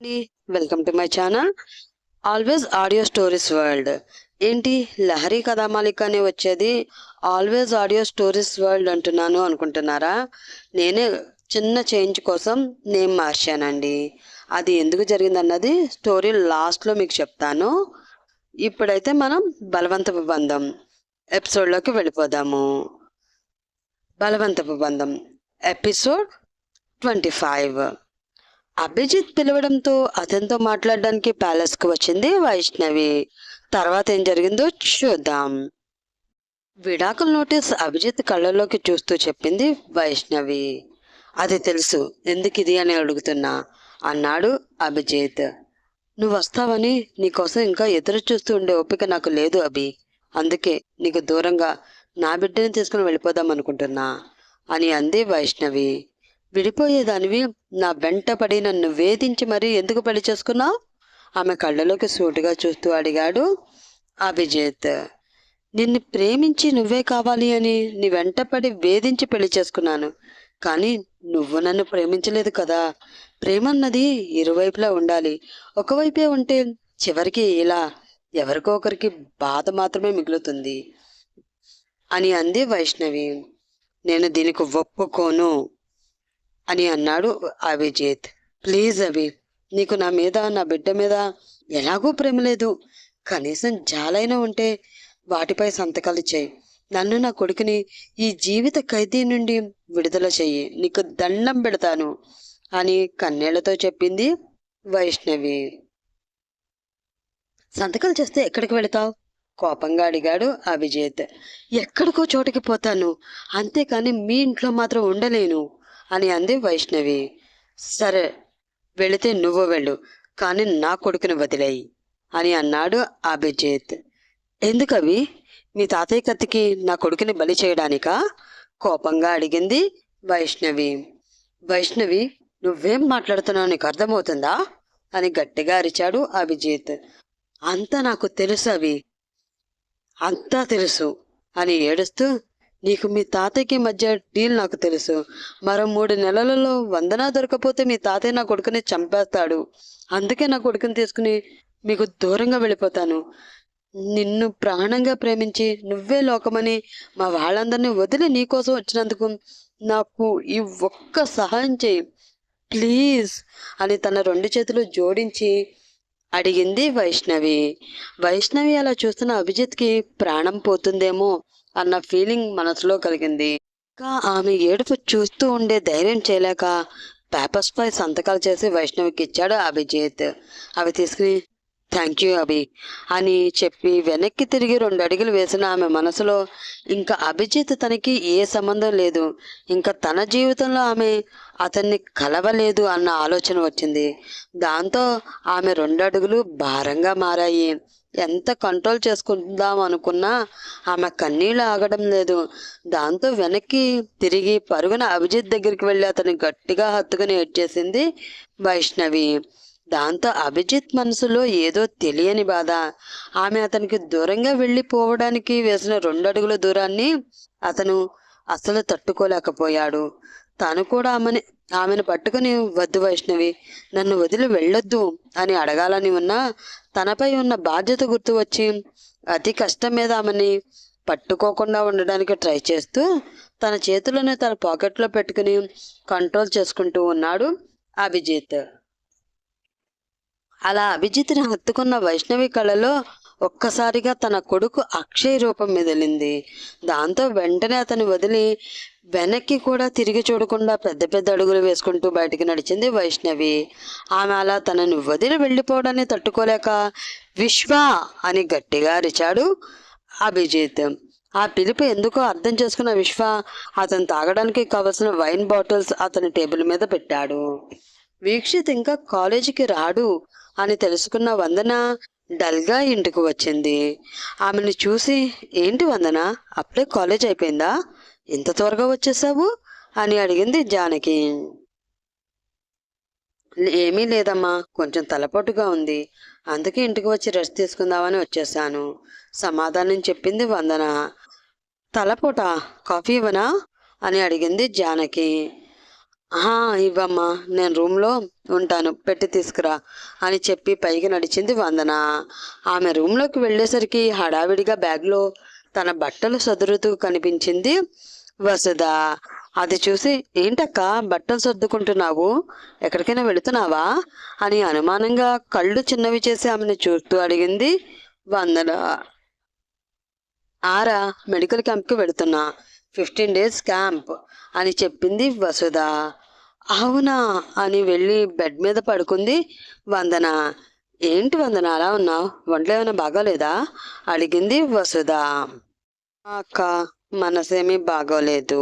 అండి. Welcome to my channel always audio stories world. ఏంటి లహరి కథామాలిక అని వచ్చేది ఆల్వేస్ ఆడియో స్టోరీస్ వరల్డ్ అంటున్నాను అనుకుంటున్నారా? నేనే చిన్న చేంజ్ కోసం నేమ్ మార్చానండి. అది ఎందుకు జరిగిందన్నది స్టోరీ లాస్ట్లో మీకు చెప్తాను. ఇప్పుడైతే మనం బలవంతపు బంధం ఎపిసోడ్లోకి వెళ్ళిపోదాము. బలవంతపు బంధం ఎపిసోడ్ 25. అభిజిత్ పిలవడంతో అతనితో మాట్లాడడానికి ప్యాలెస్కు వచ్చింది వైష్ణవి. తర్వాత ఏం జరిగిందో చూద్దాం. విడాకుల నోటీస్ అభిజిత్ కళ్ళలోకి చూస్తూ చెప్పింది వైష్ణవి. అది తెలుసు, ఎందుకిది అని అడుగుతున్నా అన్నాడు అభిజిత్. నువ్వు వస్తావని నీకోసం ఇంకా ఎదురు చూస్తూ ఉండే ఓపిక నాకు లేదు అభి. అందుకే నీకు దూరంగా నా బిడ్డని తీసుకుని వెళ్ళిపోదాం అనుకుంటున్నా అని అంది వైష్ణవి. విడిపోయేదానివి నా వెంట పడి నన్ను వేధించి మరీ ఎందుకు పెళ్లి చేసుకున్నావు? ఆమె కళ్ళలోకి సూటిగా చూస్తూ అడిగాడు అభిజిత్. నిన్ను ప్రేమించి నువ్వే కావాలి అని నీ వెంటపడి వేధించి పెళ్లి చేసుకున్నాను. కానీ నువ్వు నన్ను ప్రేమించలేదు కదా. ప్రేమ అన్నది ఇరువైపులా ఉండాలి. ఒకవైపే ఉంటే చివరికి ఇలా ఎవరికో ఒకరికి బాధ మాత్రమే మిగులుతుంది అని అంది వైష్ణవి. నేను దీనికి ఒప్పుకోను అని అన్నాడు అభిజిత్. ప్లీజ్ అభి, నీకు నా మీద నా బిడ్డ మీద ఎలాగూ ప్రేమ లేదు. కనీసం జాలైనా ఉంటే వాటిపై సంతకాలు చేయి. నన్ను నా కొడుకుని ఈ జీవిత ఖైదీ నుండి విడుదల చెయ్యి, నీకు దండం పెడతాను అని కన్నీళ్లతో చెప్పింది వైష్ణవి. సంతకాలు చేస్తే ఎక్కడికి వెళతావు? కోపంగా అడిగాడు అభిజిత్. ఎక్కడికో చోటికి పోతాను, అంతేకాని మీ ఇంట్లో మాత్రం ఉండలేను అని అంది వైష్ణవి. సరే, వెళితే నువ్వు వెళ్ళు, కానీ నా కొడుకుని వదిలేయి అని అన్నాడు అభిజిత్. ఎందుకవి? మీ తాతయ్య కత్తికి నా కొడుకుని బలి చేయడానికా? కోపంగా అడిగింది వైష్ణవి. వైష్ణవి, నువ్వేం మాట్లాడుతున్నావు నీకు అర్థమవుతుందా అని గట్టిగా అరిచాడు అభిజిత్. అంతా నాకు తెలుసు అవి, అంతా తెలుసు అని ఏడుస్తూ, నీకు మీ తాతయ్యకి మధ్య డీల్ నాకు తెలుసు. మరో 3 నెలలలో వందన దొరకపోతే మీ తాతయ్య నా కొడుకుని చంపేస్తాడు. అందుకే నా కొడుకుని తీసుకుని మీకు దూరంగా వెళ్ళిపోతాను. నిన్ను ప్రాణంగా ప్రేమించి నువ్వే లోకమని మా వాళ్ళందరినీ వదిలి నీకోసం వచ్చినందుకు నాకు ఈ ఒక్క సహాయం చేయి ప్లీజ్ అని తన 2 చేతులు జోడించి అడిగింది వైష్ణవి. వైష్ణవి అలా చూస్తున్న అభిజిత్కి ప్రాణం పోతుందేమో అన్న ఫీలింగ్ మనసులో కలిగింది. ఇంకా ఆమె ఏడుపు చూస్తూ ఉండే ధైర్యం చేయలేక పేపర్స్ పై సంతకాలు చేసి వైష్ణవికి ఇచ్చాడు అభిజిత్. అవి తీసుకుని థ్యాంక్ యూ అభి అని చెప్పి వెనక్కి తిరిగి 2 అడుగులు వేసిన ఆమె మనసులో ఇంకా అభిజిత్ తనకి ఏ సంబంధం లేదు, ఇంకా తన జీవితంలో ఆమె అతన్ని కలవలేదు అన్న ఆలోచన వచ్చింది. దాంతో ఆమె 2 అడుగులు భారంగా మారాయి. ఎంత కంట్రోల్ చేసుకుందాం అనుకున్నా ఆమె కన్నీళ్ళు ఆగడం లేదు. దాంతో వెనక్కి తిరిగి పరుగున అభిజిత్ దగ్గరికి వెళ్ళి అతన్ని గట్టిగా హత్తుకుని ఏడ్చేసింది వైష్ణవి. దాంతో అభిజిత్ మనసులో ఏదో తెలియని బాధ. ఆమె అతనికి దూరంగా వెళ్ళిపోవడానికి వేసిన 2 అడుగుల దూరాన్ని అతను అసలు తట్టుకోలేకపోయాడు. తను కూడా ఆమెను పట్టుకుని వద్దు వైష్ణవి, నన్ను వదిలి వెళ్ళొద్దు అని అడగాలని ఉన్నా తనపై ఉన్న బాధ్యత గుర్తు వచ్చి అతి కష్టం మీద ఆమెని పట్టుకోకుండా ఉండడానికి ట్రై చేస్తూ తన చేతులను తన పాకెట్లో పెట్టుకుని కంట్రోల్ చేసుకుంటూ ఉన్నాడు అభిజిత్. అలా అభిజిత్ని హత్తుకున్న వైష్ణవి కళ్ళలో ఒక్కసారిగా తన కొడుకు అక్షయ్ రూపం మెదిలింది. దాంతో వెంటనే అతని వదిలి వెనక్కి కూడా తిరిగి చూడకుండా పెద్ద పెద్ద అడుగులు వేసుకుంటూ బయటికి నడిచింది వైష్ణవి. ఆమె అలా తనని వదిలి వెళ్ళిపోవడాన్ని తట్టుకోలేక విశ్వ అని గట్టిగా అరిచాడు అభిజిత్. ఆ పిలుపు ఎందుకో అర్థం చేసుకున్న విశ్వ అతను తాగడానికి కావలసిన వైన్ బాటిల్స్ అతని టేబుల్ మీద పెట్టాడు. వీక్షిత్ ఇంకా కాలేజీకి రాడు అని తెలుసుకున్న వందన డల్గా ఇంటికి వచ్చింది. ఆమెను చూసి ఏంటి వందన, అప్పుడే కాలేజ్ అయిపోయిందా, ఇంత త్వరగా వచ్చేసావు అని అడిగింది జానకి. ఏమీ లేదమ్మా, కొంచెం తలపోటుగా ఉంది, అందుకే ఇంటికి వచ్చి రెస్ట్ తీసుకుందామని వచ్చేసాను సమాధానం చెప్పింది వందన. తలపోట, కాఫీ ఇవ్వనా అని అడిగింది జానకి. ఆ! ఇవ్వమ్మా, నేను రూమ్‌లో ఉంటాను, పెట్టి తీసుకురా అని చెప్పి పైకి నడిచింది వందన. ఆమె రూమ్‌లోకి వెళ్ళేసరికి హడావిడిగా బ్యాగ్‌లో తన బట్టలు సదురుతూ కనిపించింది వసుధ. అది చూసి, ఏంటక్కా బట్టలు సర్దుకుంటున్నావు? ఎక్కడికైనా వెళుతున్నావా? అని అనుమానంగా కళ్ళు చిన్నవి చేసి ఆమెను చూస్తూ అడిగింది వందన. ఆరా, మెడికల్ క్యాంప్‌కి వెళుతున్నా. 15 డేస్ క్యాంప్ అని చెప్పింది వసుధ. అవునా అని వెళ్ళి బెడ్ మీద పడుకుంది వందన. ఏంటి వందన అలా ఉన్నావు? ఒంట్లో ఏమైనా బాగోలేదా? అడిగింది వసుధ. అక్క, మనసేమీ బాగోలేదు.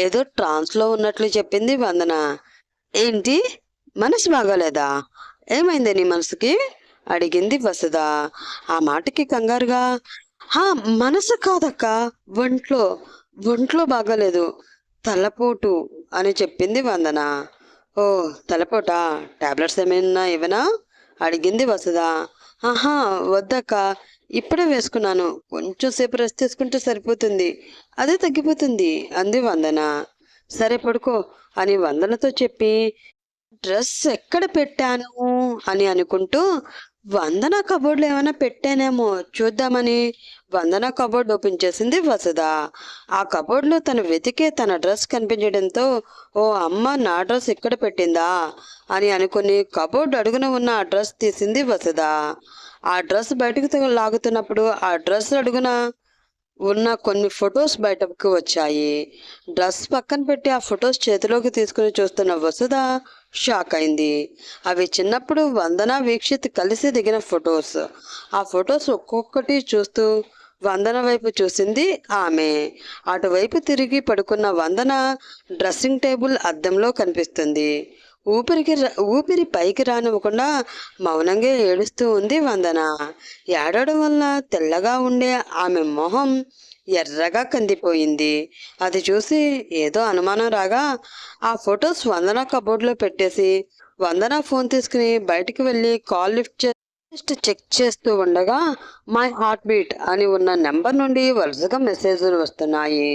ఏదో ట్రాన్స్‌లో ఉన్నట్లు చెప్పింది వందన. ఏంటి? మనసు బాగోలేదా? ఏమైంది నీ మనసుకి? అడిగింది వసుధ. ఆ మాటకి కంగారుగా, హా, మనసు కాదక్కా, ఒంట్లో ఒంట్లో బాగోలేదు, తలపోటు అని చెప్పింది వందన. ఓ, తలపోటా? టాబ్లెట్స్ ఏమైనా ఇవ్వనా? అడిగింది వసుధ. ఆహా, వద్దక్క, ఇప్పుడే వేసుకున్నాను, కొంచెం సేపు రెస్ట్ తీసుకుంటే సరిపోతుంది, అదే తగ్గిపోతుంది అంది వందన. సరే పడుకో అని వందనతో చెప్పి డ్రెస్ ఎక్కడ పెట్టాను అని అనుకుంటూ వందన కబోర్డ్లో ఏమైనా పెట్టానేమో చూద్దామని వందన కబోర్డ్ ఓపెన్ చేసింది వసుధ. ఆ కబోర్డ్లో తను వెతికే తన డ్రెస్ కనిపించడంతో, ఓ అమ్మ, నా డ్రెస్ ఇక్కడ పెట్టిందా అని అనుకుని కబోర్డ్ అడుగున ఉన్న ఆ డ్రెస్ తీసింది వసుధ. ఆ డ్రెస్ బయటకు లాగుతున్నప్పుడు ఆ డ్రెస్ అడుగున ఉన్న కొన్ని ఫొటోస్ బయటకు వచ్చాయి. డ్రెస్ పక్కన పెట్టి ఆ ఫొటోస్ చేతిలోకి తీసుకుని చూస్తున్న వసుధ షాక్ అయింది. అవి చిన్నప్పుడు వందన, వీక్షిత్ కలిసి దిగిన ఫొటోస్. ఆ ఫొటోస్ ఒక్కొక్కటి చూస్తూ వందన వైపు చూసింది ఆమె. అటువైపు తిరిగి పడుకున్న వందన డ్రెస్సింగ్ టేబుల్ అద్దంలో కనిపిస్తుంది. ఊపిరి పైకి రానివ్వకుండా మౌనంగా ఏడుస్తూ ఉంది వందన. ఏడవడం వల్ల తెల్లగా ఉండే ఆమె మొహం ఎర్రగా కందిపోయింది. అది చూసి ఏదో అనుమానం రాగా ఆ ఫొటోస్ వందన కబోర్డ్లో పెట్టేసి వందన ఫోన్ తీసుకుని బయటికి వెళ్ళి కాల్ లిస్ట్ చెక్ చేస్తూ ఉండగా మై హార్ట్ బీట్ అని ఉన్న నెంబర్ నుండి వరుసగా మెసేజ్లు వస్తున్నాయి.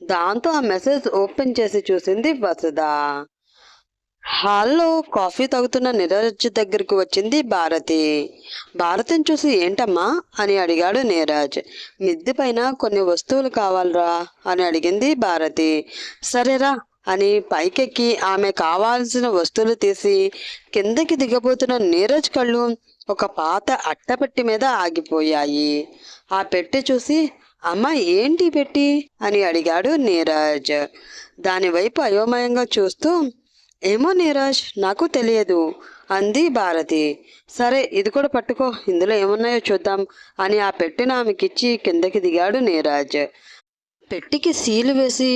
దాంతో ఆ మెసేజ్ ఓపెన్ చేసి చూసింది వసుధ. హాల్లో కాఫీ తాగుతున్న నీరజ్ దగ్గరికి వచ్చింది భారతి. భారతిని చూసి, ఏంటమ్మా అని అడిగాడు నీరజ్. మిద్దె పైన కొన్ని వస్తువులు కావాలరా అని అడిగింది భారతి. సరేరా అని పైకెక్కి ఆమె కావాల్సిన వస్తువులు తీసి కిందకి దిగబోతున్న నీరజ్ కళ్ళు ఒక పాత అట్టపెట్టి మీద ఆగిపోయాయి. ఆ పెట్టి చూసి, అమ్మ, ఏంటి పెట్టి అని అడిగాడు నీరజ్. దానివైపు అయోమయంగా చూస్తూ, ఏమో నీరజ్, నాకు తెలియదు అంది భారతి. సరే, ఇది కూడా పట్టుకో, ఇందులో ఏమున్నాయో చూద్దాం అని ఆ పెట్టిన ఆమెకిచ్చి కిందకి దిగాడు నీరజ్. పెట్టికి సీలు వేసి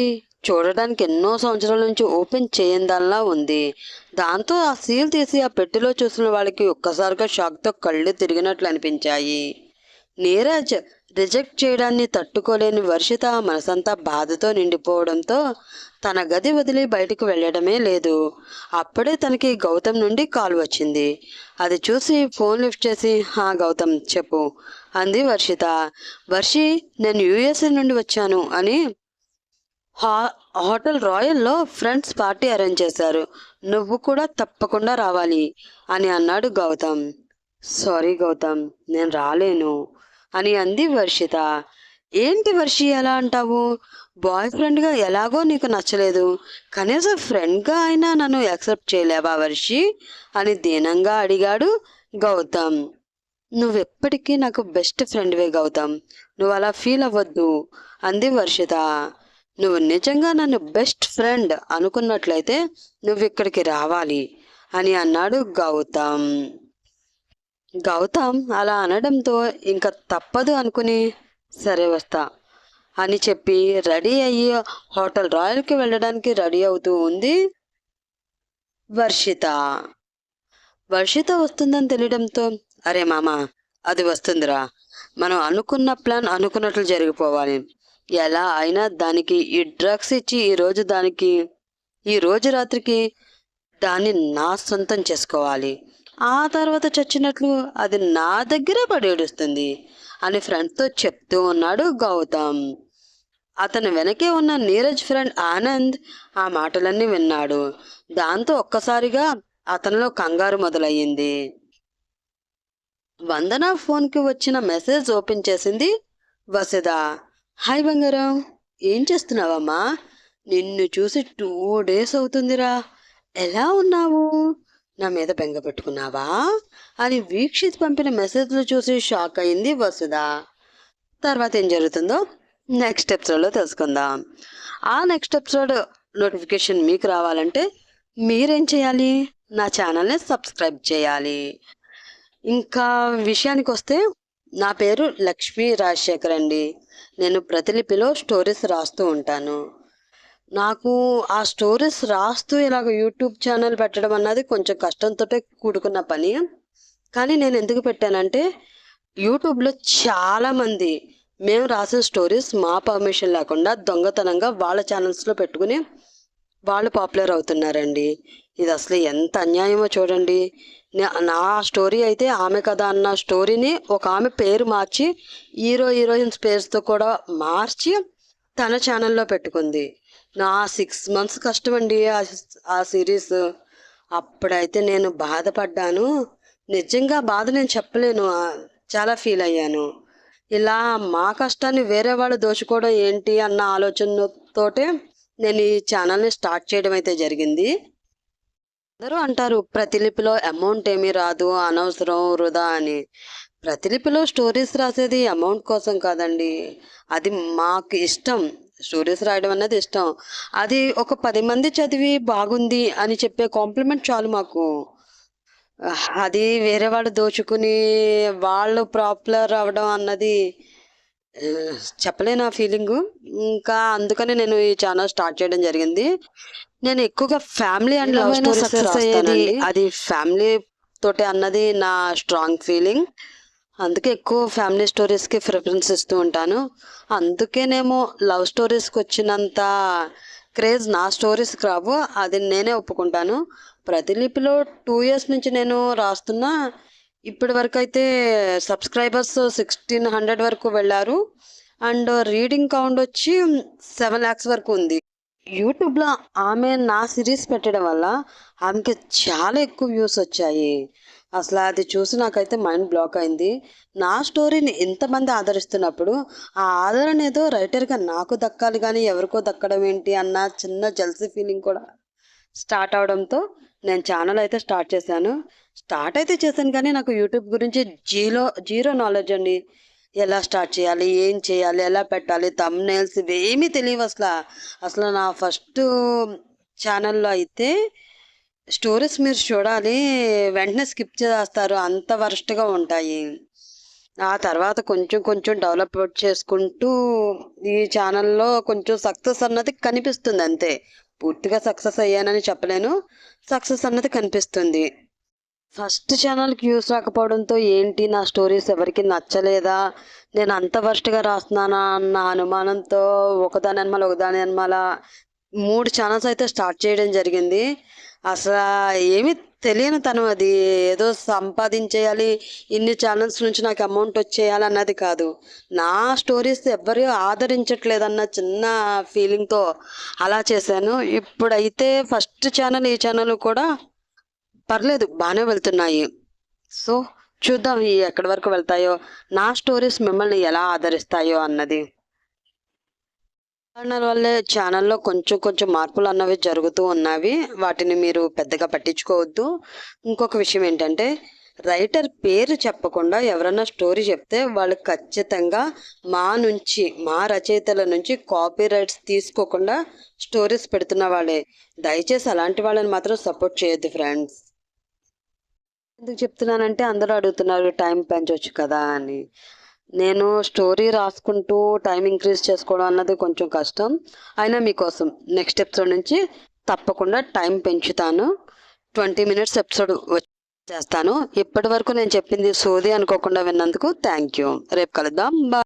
చూడడానికి ఎన్నో సంవత్సరాల నుంచి ఓపెన్ చేయందల్లా ఉంది. దాంతో ఆ సీల్ తీసి ఆ పెట్టెలో చూసిన వాళ్ళకి ఒక్కసారిగా షాక్తో కళ్ళు తిరిగినట్లు అనిపించాయి. నీరజ్ రిజెక్ట్ చేయడాన్ని తట్టుకోలేని వర్షిత మనసంతా బాధతో నిండిపోవడంతో తన గది వదిలి బయటకు వెళ్ళడమే లేదు. అప్పుడే తనకి గౌతమ్ నుండి కాల్ వచ్చింది. అది చూసి ఫోన్ లిఫ్ట్ చేసి, హా గౌతమ్, చెప్పు అంది వర్షిత. వర్షి, నేను యుఎస్ఏ నుండి వచ్చాను అని హోటల్ రాయల్లో ఫ్రెండ్స్ పార్టీ అరేంజ్ చేశారు, నువ్వు కూడా తప్పకుండా రావాలి అని అన్నాడు గౌతమ్. సారీ గౌతమ్, నేను రాలేను అని అంది వర్షిత. ఏంటి వర్షి ఎలా అంటావు? బాయ్ ఫ్రెండ్గా ఎలాగో నీకు నచ్చలేదు, కనీసం ఫ్రెండ్గా అయినా నన్ను యాక్సెప్ట్ చేయలేవా వర్షి అని దీనంగా అడిగాడు గౌతమ్. నువ్వెప్పటికీ నాకు బెస్ట్ ఫ్రెండ్వే గౌతమ్, నువ్వు అలా ఫీల్ అవ్వద్దు అంది వర్షిత. నువ్వు నిజంగా నన్ను బెస్ట్ ఫ్రెండ్ అనుకున్నట్లయితే నువ్వు ఇక్కడికి రావాలి అని అన్నాడు గౌతమ్. గౌతమ్ అలా అనడంతో ఇంకా తప్పదు అనుకుని, సరే వస్తా అని చెప్పి రెడీ అయ్యి హోటల్ రాయల్కి వెళ్ళడానికి రెడీ అవుతూ ఉంది వర్షిత. వర్షిత వస్తుందని తెలియడంతో, అరే మామ, అది వస్తుందిరా, మనం అనుకున్న ప్లాన్ అనుకున్నట్లు జరిగిపోవాలి, ఎలా అయినా దానికి ఈ డ్రగ్స్ ఇచ్చి ఈ రోజు రాత్రికి దాన్ని నా సొంతం చేసుకోవాలి, ఆ తర్వాత చచ్చినట్లు అది నా దగ్గరే పడి ఏడుస్తుంది అని ఫ్రెండ్తో చెప్తూ ఉన్నాడు గౌతమ్. అతని వెనకే ఉన్న నీరజ్ ఫ్రెండ్ ఆనంద్ ఆ మాటలన్నీ విన్నాడు. దాంతో ఒక్కసారిగా అతనిలో కంగారు మొదలయ్యింది. వందన ఫోన్కి వచ్చిన మెసేజ్ ఓపెన్ చేసింది వసుధ. హాయ్ బంగారం, ఏం చేస్తున్నావమ్మా? నిన్ను చూసి 2 days అవుతుందిరా. ఎలా ఉన్నావు? నా మీద బెంగ పెట్టుకున్నావా అని వీక్షిత్ పంపిన మెసేజ్లు చూసి షాక్ అయింది వసుధ. తర్వాత ఏం జరుగుతుందో నెక్స్ట్ ఎపిసోడ్లో తెలుసుకుందాం. ఆ నెక్స్ట్ ఎపిసోడ్ నోటిఫికేషన్ మీకు రావాలంటే మీరేం చేయాలి? నా ఛానల్ని సబ్స్క్రైబ్ చేయాలి. ఇంకా విషయానికి వస్తే, నా పేరు లక్ష్మీ రాజశేఖర్ అండి. నేను ప్రతిలిపిలో స్టోరీస్ రాస్తూ ఉంటాను. నాకు ఆ స్టోరీస్ రాస్తూ ఇలాగ యూట్యూబ్ ఛానల్ పెట్టడం అన్నది కొంచెం కష్టంతో కూడుకున్న పని. కానీ నేను ఎందుకు పెట్టానంటే, యూట్యూబ్లో చాలామంది మేము రాసిన స్టోరీస్ మా పర్మిషన్ లేకుండా దొంగతనంగా వాళ్ళ ఛానల్స్లో పెట్టుకుని వాళ్ళు పాపులర్ అవుతున్నారండి. ఇది అసలు ఎంత అన్యాయమో చూడండి. నా స్టోరీ అయితే ఆమె కథ అన్న స్టోరీని ఒక ఆమె పేరు మార్చి హీరోయిన్స్ పేరుతో కూడా మార్చి తన ఛానల్లో పెట్టుకుంది. నా 6 months కష్టం అండి ఆ సిరీస్. అప్పుడైతే నేను బాధపడ్డాను. నిజంగా బాధ నేను చెప్పలేను. చాలా ఫీల్ అయ్యాను. ఇలా మా కష్టాన్ని వేరే వాళ్ళు దోచుకోవడం ఏంటి అన్న ఆలోచనతోటే నేను ఈ ఛానల్ని స్టార్ట్ చేయడం అయితే జరిగింది. అందరూ అంటారు ప్రతిలిపిలో అమౌంట్ ఏమీ రాదు, అనవసరం, వృధా అని. ప్రతిలిపిలో స్టోరీస్ రాసేది అమౌంట్ కోసం కాదండి. అది మాకు ఇష్టం. స్టోరీస్ రాయడం అన్నది ఇష్టం. అది ఒక 10 మంది చదివి బాగుంది అని చెప్పే కాంప్లిమెంట్ చాలు మాకు. అది వేరే వాళ్ళు దోచుకుని వాళ్ళు పాపులర్ అవ్వడం అన్నది చెప్పలేను ఆ ఫీలింగు. ఇంకా అందుకని నేను ఈ ఛానల్ స్టార్ట్ చేయడం జరిగింది. నేను ఎక్కువగా family and love stories success అయ్యేది అది ఫ్యామిలీ తోటే అన్నది నా స్ట్రాంగ్ ఫీలింగ్. అందుకే ఎక్కువ ఫ్యామిలీ స్టోరీస్కి ప్రిఫరెన్స్ ఇస్తూ ఉంటాను. అందుకేనేమో లవ్ స్టోరీస్కి వచ్చినంత క్రేజ్ నా స్టోరీస్కి రావు. అది నేనే ఒప్పుకుంటాను. ప్రతిలిపిలో 2 years నుంచి నేను రాస్తున్నా. ఇప్పటి వరకు అయితే సబ్స్క్రైబర్స్ 1600 వరకు వెళ్ళారు. అండ్ రీడింగ్ కౌంట్ వచ్చి 7 lakhs వరకు ఉంది. యూట్యూబ్లో ఆమె నా సిరీస్ పెట్టడం వల్ల ఆమెకి చాలా ఎక్కువ వ్యూస్ వచ్చాయి. అసలు అది చూసి నాకైతే మైండ్ బ్లాక్ అయింది. నా స్టోరీని ఎంతమంది ఆదరిస్తున్నప్పుడు ఆ ఆదరణ ఏదో రైటర్గా నాకు దక్కాలి కానీ ఎవరికో దక్కడం ఏంటి అన్న చిన్న జల్సీ ఫీలింగ్ కూడా స్టార్ట్ అవడంతో నేను ఛానల్ అయితే స్టార్ట్ చేశాను. కానీ నాకు యూట్యూబ్ గురించి జీరో నాలెడ్జ్ అండి. ఎలా స్టార్ట్ చేయాలి, ఏం చేయాలి, ఎలా పెట్టాలి, థంబ్నెయిల్స్ ఇవేమీ తెలియవు అసలు నా ఫస్ట్ ఛానల్లో అయితే స్టోరీస్ మీరు చూడాలి, వెంటనే స్కిప్ చేస్తారు, అంత వరస్ట్గా ఉంటాయి. ఆ తర్వాత కొంచెం డెవలప్ చేసుకుంటూ ఈ ఛానల్లో కొంచెం సక్సెస్ అన్నది కనిపిస్తుంది అంతే. పూర్తిగా సక్సెస్ అయ్యానని చెప్పలేను. సక్సెస్ అన్నది కనిపిస్తుంది. ఫస్ట్ ఛానల్కి వ్యూస్ రాకపోవడంతో ఏంటి నా స్టోరీస్ ఎవరికి నచ్చలేదా, నేను అంత వర్స్ట్గా రాస్తున్నానా అన్న అనుమానంతో ఒకదాని అనమాల 3 ఛానల్స్ అయితే స్టార్ట్ చేయడం జరిగింది. అసలు ఏమీ తెలియని తను అది. ఏదో సంపాదించేయాలి, ఇన్ని ఛానల్స్ నుంచి నాకు అమౌంట్ వచ్చేయాలి అన్నది కాదు. నా స్టోరీస్ ఎవ్వరూ ఆదరించట్లేదన్న చిన్న ఫీలింగ్తో అలా చేశాను. ఇప్పుడైతే ఫస్ట్ ఛానల్ ఈ ఛానల్ కూడా పర్లేదు, బాగానే వెళ్తున్నాయి. సో చూద్దాం ఎక్కడి వరకు వెళ్తాయో, నా స్టోరీస్ మిమ్మల్ని ఎలా ఆదరిస్తాయో అన్నది. కారణాల వల్లే ఛానల్లో కొంచెం మార్పులు అన్నవి జరుగుతూ ఉన్నవి. వాటిని మీరు పెద్దగా పట్టించుకోవద్దు. ఇంకొక విషయం ఏంటంటే, రైటర్ పేరు చెప్పకుండా ఎవరన్నా స్టోరీ చెప్తే వాళ్ళు ఖచ్చితంగా మా రచయితల నుంచి కాపీ రైట్స్ తీసుకోకుండా స్టోరీస్ పెడుతున్న వాళ్ళే. దయచేసి అలాంటి వాళ్ళని మాత్రం సపోర్ట్ చేయొద్దు ఫ్రెండ్స్. ఎందుకు చెప్తున్నానంటే, అందరూ అడుగుతున్నారు టైం పెంచవచ్చు కదా అని. నేను స్టోరీ రాసుకుంటూ టైం ఇంక్రీజ్ చేసుకోవడం అన్నది కొంచెం కష్టం. అయినా మీకోసం నెక్స్ట్ ఎపిసోడ్ నుంచి తప్పకుండా టైం పెంచుతాను. 20 minutes ఎపిసోడ్ చేస్తాను. ఇప్పటి వరకు నేను చెప్పింది సోది అనుకోకుండా విన్నందుకు థ్యాంక్ యూ. రేపు కలుద్దాం. బాయ్.